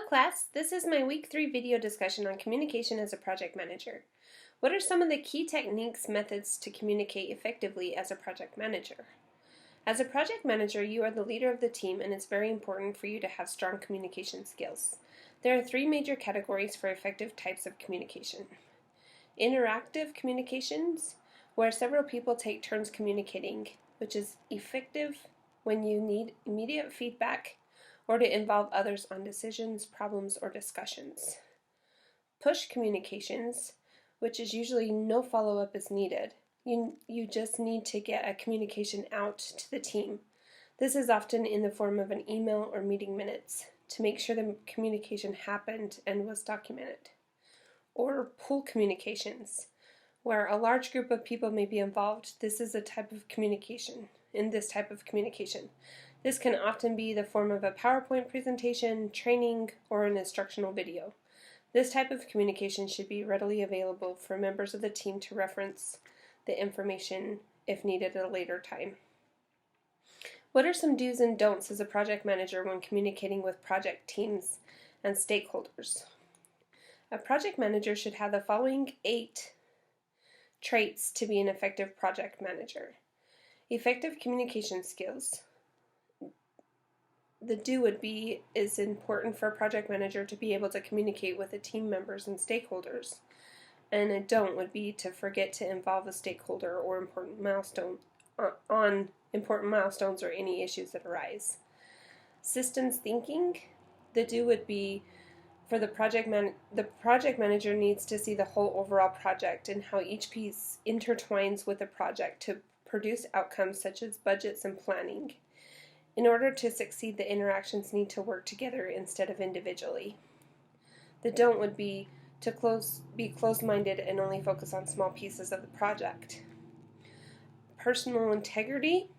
class, this is my week 3 video discussion on communication as a project manager. What are some of the key techniques, methods to communicate effectively as a project manager? As a project manager, you are the leader of the team and it's very important for you to have strong communication skills. There are 3 major categories for effective types of communication. Interactive communications, where several people take turns communicating, which is effective when you need immediate feedback or to involve others on decisions, problems, or discussions. Push communications, which is usually no follow-up is needed. You just need to get a communication out to the team. This is often in the form of an email or meeting minutes to make sure the communication happened and was documented. Or pull communications, where a large group of people may be involved. This is a type of communication. This can often be the form of a PowerPoint presentation, training, or an instructional video. This type of communication should be readily available for members of the team to reference the information if needed at a later time. What are some do's and don'ts as a project manager when communicating with project teams and stakeholders? A project manager should have the following 8 traits to be an effective project manager. Effective communication skills. The do would be is important for a project manager to be able to communicate with the team members and stakeholders. And a don't would be to forget to involve a stakeholder or important milestones or any issues that arise. Systems thinking. The do would be for the project manager needs to see the whole overall project and how each piece intertwines with the project to produce outcomes such as budgets and planning. In order to succeed, the interactions need to work together instead of individually. The don't would be to be closed-minded and only focus on small pieces of the project. Personal integrity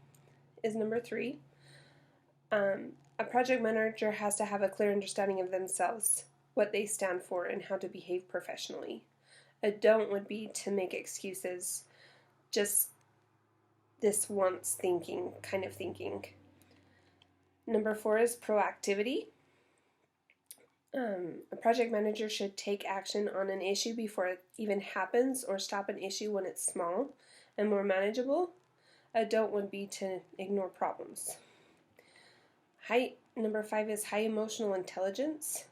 is number 3. A project manager has to have a clear understanding of themselves, what they stand for, and how to behave professionally. A don't would be to make excuses, just this once thinking, kind of thinking. Number 4 is proactivity. A project manager should take action on an issue before it even happens or stop an issue when it's small and more manageable. A don't would be to ignore problems. Number 5 is high emotional intelligence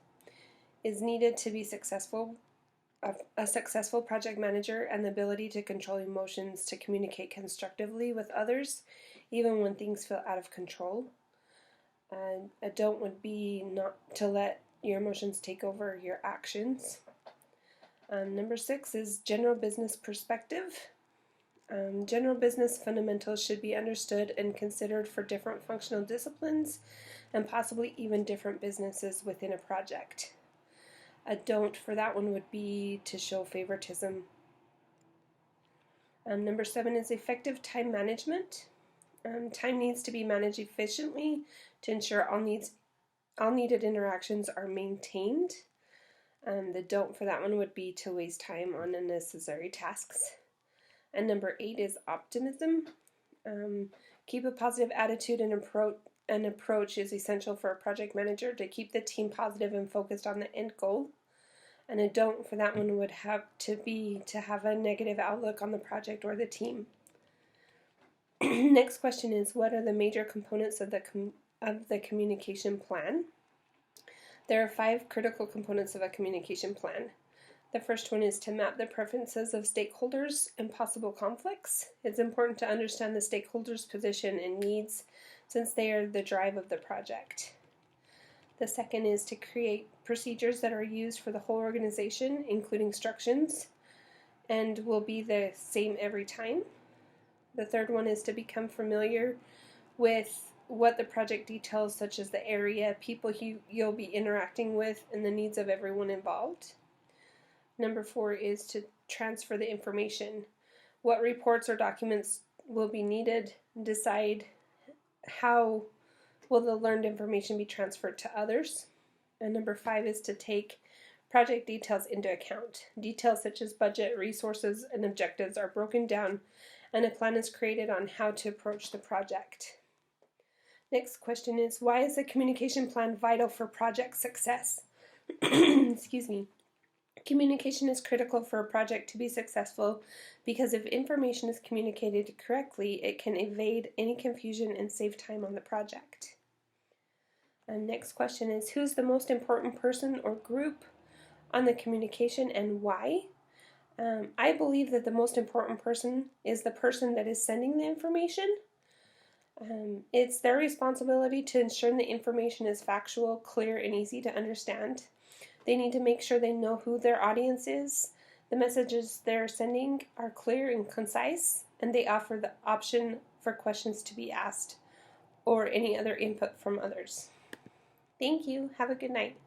is needed to be successful. A successful project manager and the ability to control emotions to communicate constructively with others even when things feel out of control. A don't would be not to let your emotions take over your actions. Number 6 is general business perspective. General business fundamentals should be understood and considered for different functional disciplines and possibly even different businesses within a project. A don't for that one would be to show favoritism. Number 7 is effective time management. Time needs to be managed efficiently to ensure all needed interactions are maintained. The don't for that one would be to waste time on unnecessary tasks. And number 8 is optimism. Keep a positive attitude and approach is essential for a project manager to keep the team positive and focused on the end goal. And a don't for that one would have to be to have a negative outlook on the project or the team. Next question is, what are the major components of the communication plan? There are 5 critical components of a communication plan. The first one is to map the preferences of stakeholders and possible conflicts. It's important to understand the stakeholders' position and needs since they are the drive of the project. The second is to create procedures that are used for the whole organization, including instructions, and will be the same every time. The third one is to become familiar with what the project details, such as the area, people you'll be interacting with, and the needs of everyone involved. Number 4 is to transfer the information. What reports or documents will be needed, decide how will the learned information be transferred to others. And number 5 is to take project details into account. Details such as budget, resources, and objectives are broken down and a plan is created on how to approach the project. Next question is, why is the communication plan vital for project success? Excuse me. Communication is critical for a project to be successful because if information is communicated correctly, it can evade any confusion and save time on the project. Next question is, who's the most important person or group on the communication and why? I believe that the most important person is the person that is sending the information. It's their responsibility to ensure the information is factual, clear, and easy to understand. They need to make sure they know who their audience is. The messages they're sending are clear and concise, and they offer the option for questions to be asked or any other input from others. Thank you. Have a good night.